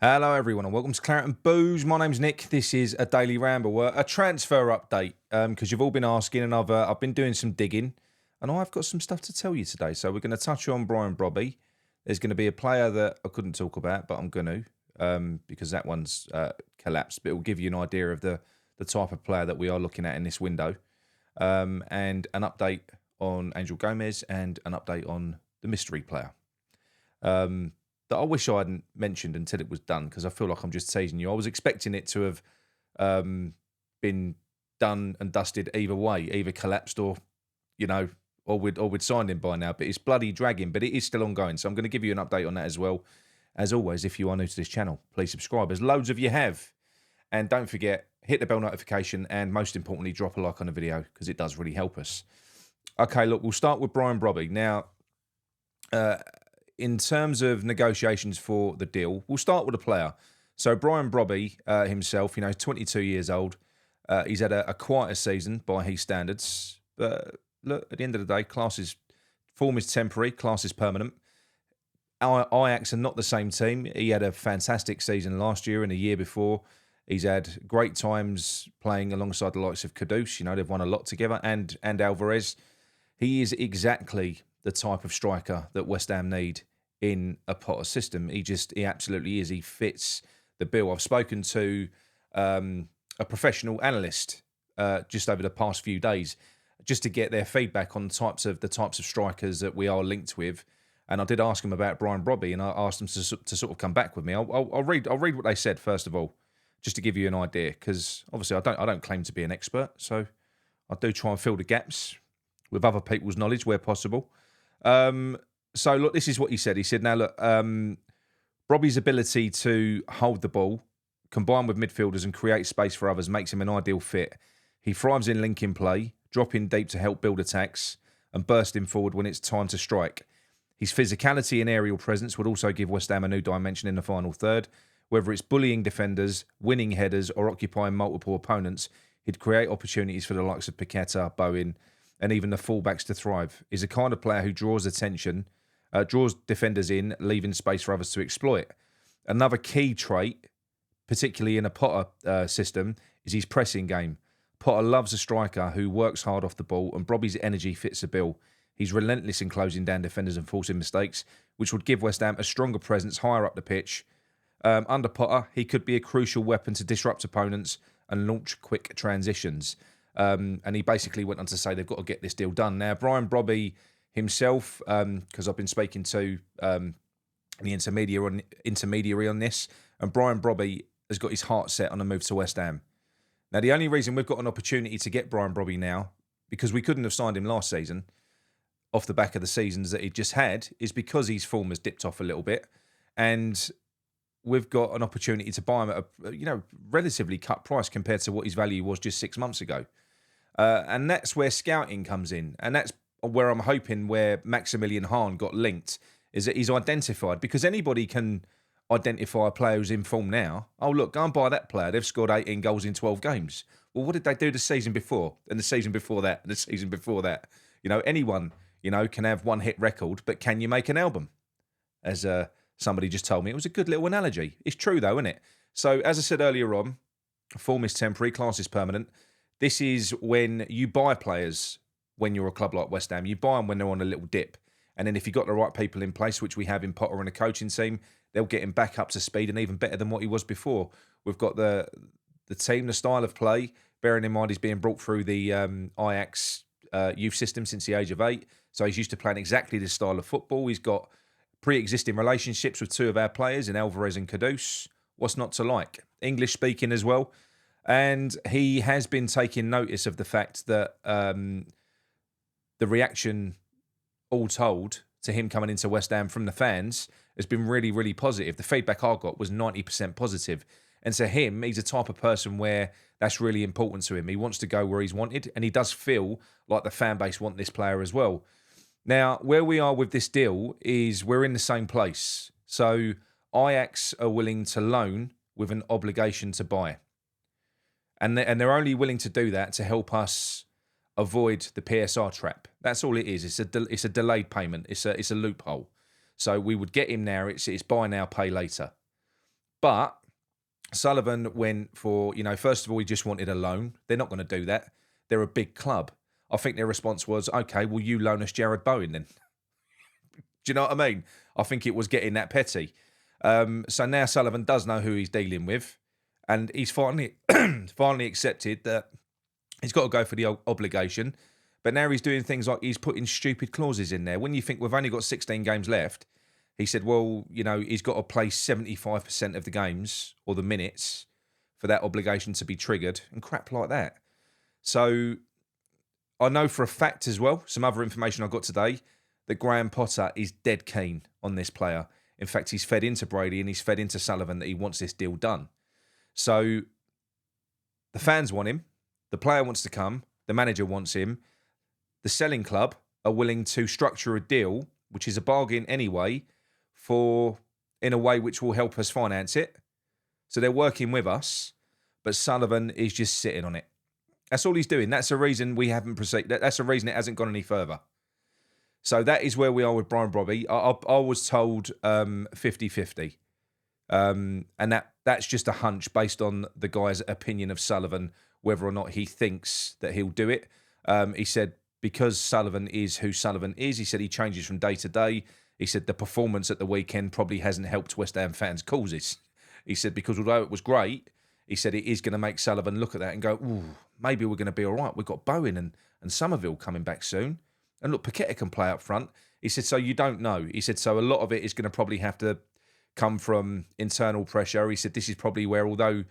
Hello, everyone, and welcome to Claret and Booze. My name's Nick. This is a daily ramble, a transfer update, because you've all been asking, and I've been doing some digging, and I've got some stuff to tell you today. So we're going to touch on Brobbey. There's going to be a player that I couldn't talk about, but I'm going to, because that one's collapsed. But it will give you an idea of the type of player that we are looking at in this window, and an update on Angel Gomes and an update on the mystery player. That I wish I hadn't mentioned until it was done, because I feel like I'm just teasing you. I was expecting it to have been done and dusted either way, either collapsed or, or we'd signed him by now. But it's bloody dragging, but it is still ongoing. So I'm going to give you an update on that as well. As always, if you are new to this channel, please subscribe, as loads of you have. And don't forget, hit the bell notification, and most importantly, drop a like on the video, because it does really help us. Okay, look, we'll start with Brobbey. Now, in terms of negotiations for the deal, we'll start with a player. So Brobbey himself, 22 years old. He's had a quieter season by his standards. But look, at the end of the day, form is temporary, class is permanent. Our Ajax are not the same team. He had a fantastic season last year and the year before. He's had great times playing alongside the likes of Kudus. They've won a lot together, and Alvarez. He is exactly the type of striker that West Ham need in a Potter system. He absolutely is. He fits the bill. I've spoken to a professional analyst just over the past few days, just to get their feedback on the types of strikers that we are linked with. And I did ask him about Brobbey, and I asked them to sort of come back with me. I'll read what they said first of all, just to give you an idea, because obviously I don't claim to be an expert, so I do try and fill the gaps with other people's knowledge where possible. So, look, this is what he said. He said, now, look, Brobbey's ability to hold the ball, combine with midfielders and create space for others, makes him an ideal fit. He thrives in linking play, dropping deep to help build attacks, and bursting forward when it's time to strike. His physicality and aerial presence would also give West Ham a new dimension in the final third. Whether it's bullying defenders, winning headers, or occupying multiple opponents, he'd create opportunities for the likes of Paqueta, Bowen, and even the fullbacks to thrive. He's a kind of player who draws attention, draws defenders in, leaving space for others to exploit. Another key trait, particularly in a Potter system, is his pressing game. Potter loves a striker who works hard off the ball, and Brobbey's energy fits the bill. He's relentless in closing down defenders and forcing mistakes, which would give West Ham a stronger presence higher up the pitch. Under Potter, he could be a crucial weapon to disrupt opponents and launch quick transitions. And he basically went on to say they've got to get this deal done. Now, Brobbey himself, because I've been speaking to the intermediary on this, and Brobbey has got his heart set on a move to West Ham. Now, the only reason we've got an opportunity to get Brobbey now, because we couldn't have signed him last season off the back of the seasons that he just had, is because his form has dipped off a little bit, and we've got an opportunity to buy him at a relatively cut price compared to what his value was just 6 months ago. And that's where scouting comes in. And that's where I'm hoping where Maximilian Hahn got linked, is that he's identified, because anybody can identify a player who's in form now. Oh, look, go and buy that player. They've scored 18 goals in 12 games. Well, what did they do the season before? And the season before that, and the season before that? Anyone, can have one hit record, but can you make an album? As somebody just told me. It was a good little analogy. It's true, though, isn't it? So, as I said earlier on, form is temporary, class is permanent. This is when you buy players when you're a club like West Ham. You buy them when they're on a little dip. And then if you've got the right people in place, which we have in Potter and a coaching team, they'll get him back up to speed and even better than what he was before. We've got the team, the style of play, bearing in mind he's being brought through the Ajax youth system since the age of 8. So he's used to playing exactly this style of football. He's got pre-existing relationships with 2 of our players in Alvarez and Kudus. What's not to like? English speaking as well. And he has been taking notice of the fact that the reaction, all told, to him coming into West Ham from the fans has been really, really positive. The feedback I got was 90% positive. And to him, he's a type of person where that's really important to him. He wants to go where he's wanted, and he does feel like the fan base want this player as well. Now, where we are with this deal is we're in the same place. So Ajax are willing to loan with an obligation to buy. And they're only willing to do that to help us avoid the PSR trap. That's all it is. It's a delayed payment. It's a loophole. So we would get him now. It's buy now, pay later. But Sullivan went for, first of all, he just wanted a loan. They're not going to do that. They're a big club. I think their response was, okay, well, you loan us Jared Bowen then. Do you know what I mean? I think it was getting that petty. So now Sullivan does know who he's dealing with, and he's finally accepted that he's got to go for the obligation. But now he's doing things like he's putting stupid clauses in there. When you think we've only got 16 games left, he said, well, he's got to play 75% of the games or the minutes for that obligation to be triggered and crap like that. So I know for a fact as well, some other information I got today, that Graham Potter is dead keen on this player. In fact, he's fed into Brady and he's fed into Sullivan that he wants this deal done. So the fans want him. The player wants to come. The manager wants him. The selling club are willing to structure a deal, which is a bargain anyway, in a way which will help us finance it. So they're working with us, but Sullivan is just sitting on it. That's all he's doing. That's the reason we haven't proceeded. That's the reason it hasn't gone any further. So that is where we are with Brian Brobbey. I was told 50-50. And that's just a hunch based on the guy's opinion of Sullivan, whether or not he thinks that he'll do it. He said, because Sullivan is who Sullivan is, he said he changes from day to day. He said the performance at the weekend probably hasn't helped West Ham fans' causes. He said because although it was great, he said it is going to make Sullivan look at that and go, ooh, maybe we're going to be all right. We've got Bowen and Somerville coming back soon. And look, Paqueta can play up front. He said, so you don't know. He said, so a lot of it is going to probably have to come from internal pressure. He said, this is probably where, although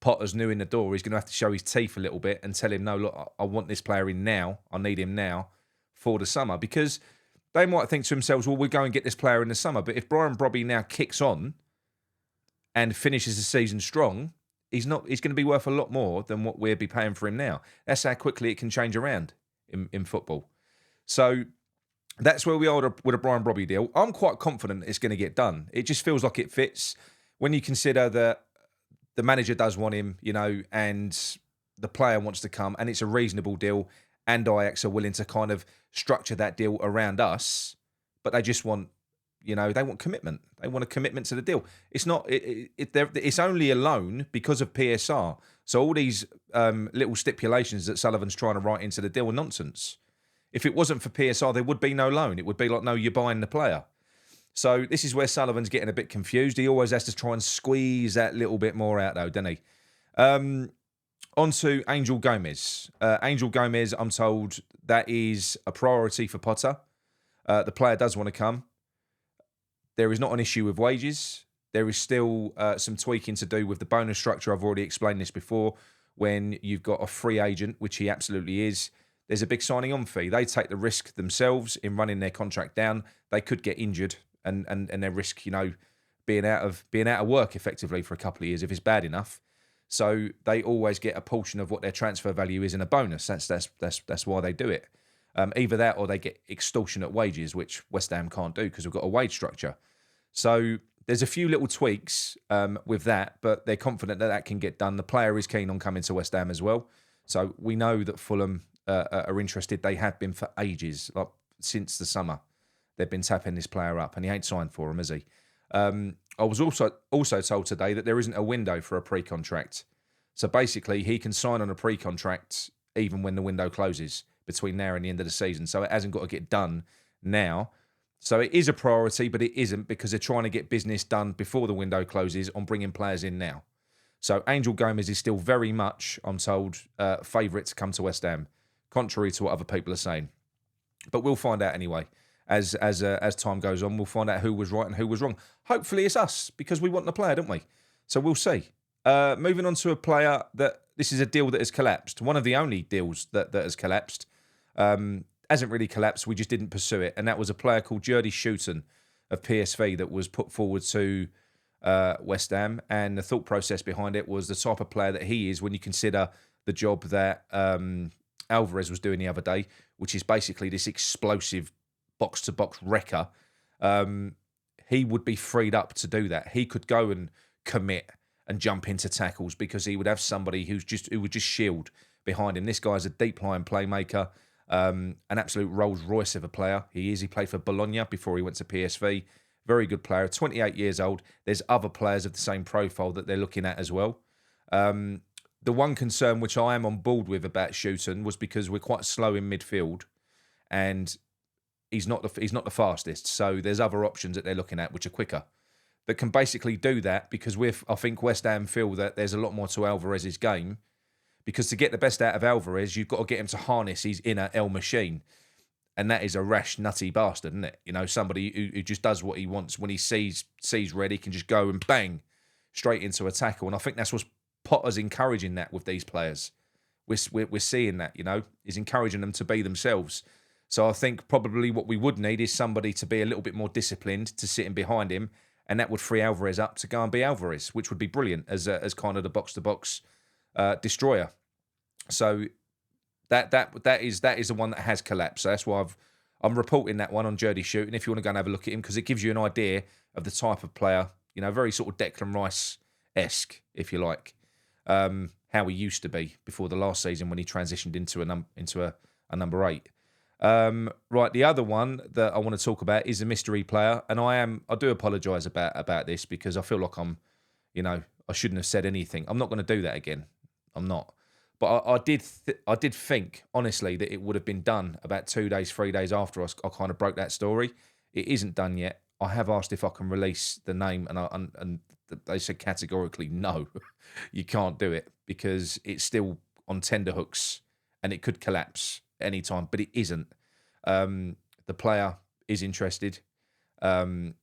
Potter's new in the door, he's going to have to show his teeth a little bit and tell him, no, look, I want this player in now. I need him now for the summer. Because they might think to themselves, well, we'll go and get this player in the summer. But if Brian Brobbey now kicks on and finishes the season strong, he's going to be worth a lot more than what we'll be paying for him now. That's how quickly it can change around in football. So that's where we are with a Brian Brobbey deal. I'm quite confident it's going to get done. It just feels like it fits when you consider that the manager does want him, and the player wants to come, and it's a reasonable deal, and Ajax are willing to kind of structure that deal around us, but they just want, they want commitment. They want a commitment to the deal. It's not. It's only a loan because of PSR. So all these little stipulations that Sullivan's trying to write into the deal are nonsense. If it wasn't for PSR, there would be no loan. It would be like, no, you're buying the player. So this is where Sullivan's getting a bit confused. He always has to try and squeeze that little bit more out, though, doesn't he? On to Angel Gomes. Angel Gomes, I'm told, that is a priority for Potter. The player does want to come. There is not an issue with wages. There is still some tweaking to do with the bonus structure. I've already explained this before. When you've got a free agent, which he absolutely is, there's a big signing on fee. They take the risk themselves in running their contract down. They could get injured and they risk, being out of work effectively for a couple of years if it's bad enough. So they always get a portion of what their transfer value is in a bonus. That's why they do it. Either that or they get extortionate wages, which West Ham can't do because we've got a wage structure. So there's a few little tweaks with that, but they're confident that can get done. The player is keen on coming to West Ham as well. So we know that Fulham are interested. They have been for ages, like since the summer. They've been tapping this player up, and he ain't signed for him, is he? I was also told today that there isn't a window for a pre-contract. So basically, he can sign on a pre-contract even when the window closes between now and the end of the season. So it hasn't got to get done now. So it is a priority, but it isn't because they're trying to get business done before the window closes on bringing players in now. So Angel Gomes is still very much, I'm told, favourite to come to West Ham, contrary to what other people are saying. But we'll find out anyway. As time goes on, we'll find out who was right and who was wrong. Hopefully it's us, because we want the player, don't we? So we'll see. Moving on to a player that this is a deal that has collapsed. One of the only deals that has collapsed. Hasn't really collapsed. We just didn't pursue it. And that was a player called Schouten of PSV that was put forward to West Ham. And the thought process behind it was the type of player that he is when you consider the job that Alvarez was doing the other day, which is basically this explosive box-to-box wrecker. He would be freed up to do that. He could go and commit and jump into tackles because he would have somebody who would just shield behind him. This guy's a deep-lying playmaker, an absolute Rolls Royce of a player. He played for Bologna before he went to PSV. Very good player. 28 years old. There's other players of the same profile that they're looking at as well. The one concern which I am on board with about Schouten was because we're quite slow in midfield, and he's not the fastest. So there's other options that they're looking at which are quicker, that can basically do that, because I think West Ham feel that there's a lot more to Alvarez's game, because to get the best out of Alvarez, you've got to get him to harness his inner El machine. And that is a rash, nutty bastard, isn't it? You know, somebody who just does what he wants. When he sees red, he can just go and bang straight into a tackle. And I think that's what's Potter's encouraging that with these players. We're seeing that, you know, he's encouraging them to be themselves. So I think probably what we would need is somebody to be a little bit more disciplined, to sit in behind him, and that would free Alvarez up to go and be Alvarez, which would be brilliant as kind of the box-to-box destroyer. So that is the one that has collapsed. So that's why I'm reporting that one on Jurdy Schouten. If you want to go and have a look at him, because it gives you an idea of the type of player, you know, very sort of Declan Rice-esque, if you like, how he used to be before the last season when he transitioned into a number 8. Right, the other one that I want to talk about is a mystery player, and I do apologise about this, because I feel like I shouldn't have said anything. I'm not going to do that again. I'm not. But I did think, honestly, that it would have been done about 2 days, 3 days after I kind of broke that story. It isn't done yet. I have asked if I can release the name, and they said categorically no, you can't do it, because it's still on tenterhooks and it could collapse any time, but it isn't. The player is interested. The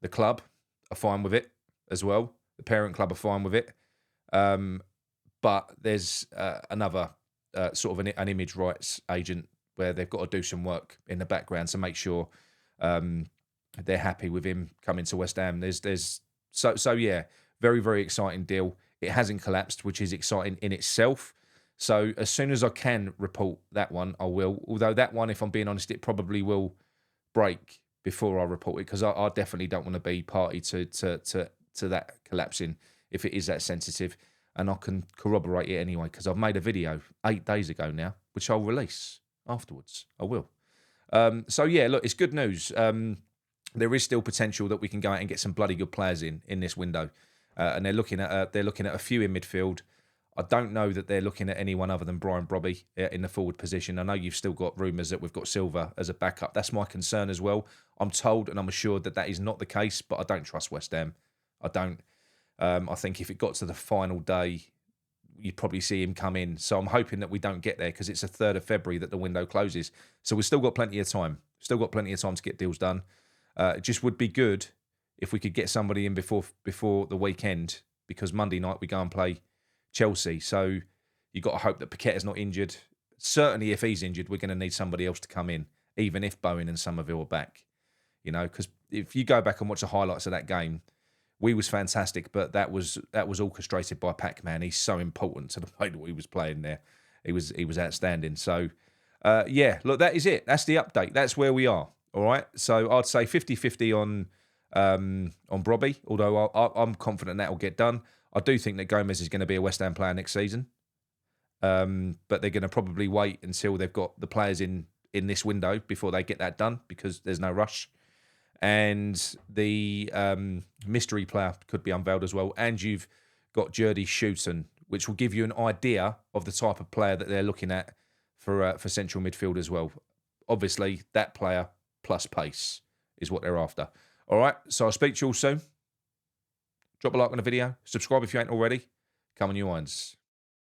club are fine with it as well. The parent club are fine with it. But there's another sort of an image rights agent where they've got to do some work in the background to make sure they're happy with him coming to West Ham. So yeah, very, very exciting deal. It hasn't collapsed, which is exciting in itself. So as soon as I can report that one, I will. Although that one, if I'm being honest, it probably will break before I report it, because I definitely don't want to be party to that collapsing if it is that sensitive. And I can corroborate it anyway, because I've made a video 8 days ago now, which I'll release afterwards. I will. So yeah, look, it's good news. There is still potential that we can go out and get some bloody good players in this window, and they're looking at a few in midfield. I don't know that they're looking at anyone other than Brian Brobbey in the forward position. I know you've still got rumours that we've got Silva as a backup. That's my concern as well. I'm told and I'm assured that is not the case, but I don't trust West Ham. I don't. I think if it got to the final day, you'd probably see him come in. So I'm hoping that we don't get there, because it's the 3rd of February that the window closes. So we've still got plenty of time. Still got plenty of time to get deals done. It just would be good if we could get somebody in before the weekend, because Monday night we go and play Chelsea. So you've got to hope that Paqueta's not injured. Certainly if he's injured, we're going to need somebody else to come in, even if Bowen and Somerville are back. You know, because if you go back and watch the highlights of that game, we was fantastic, but that was orchestrated by Pac-Man. He's so important to the way that we was playing there. He was outstanding. So, yeah, look, that is it. That's the update. That's where we are. All right. So I'd say 50-50 on Brobbey, although I'm confident that will get done. I do think that Gomes is going to be a West Ham player next season, but they're going to probably wait until they've got the players in this window before they get that done, because there's no rush. And the mystery player could be unveiled as well. And you've got Jurdy Schouten, which will give you an idea of the type of player that they're looking at for central midfield as well. Obviously, that player plus pace is what they're after. All right, so I'll speak to you all soon. Drop a like on the video. Subscribe if you ain't already. Come on, you irons.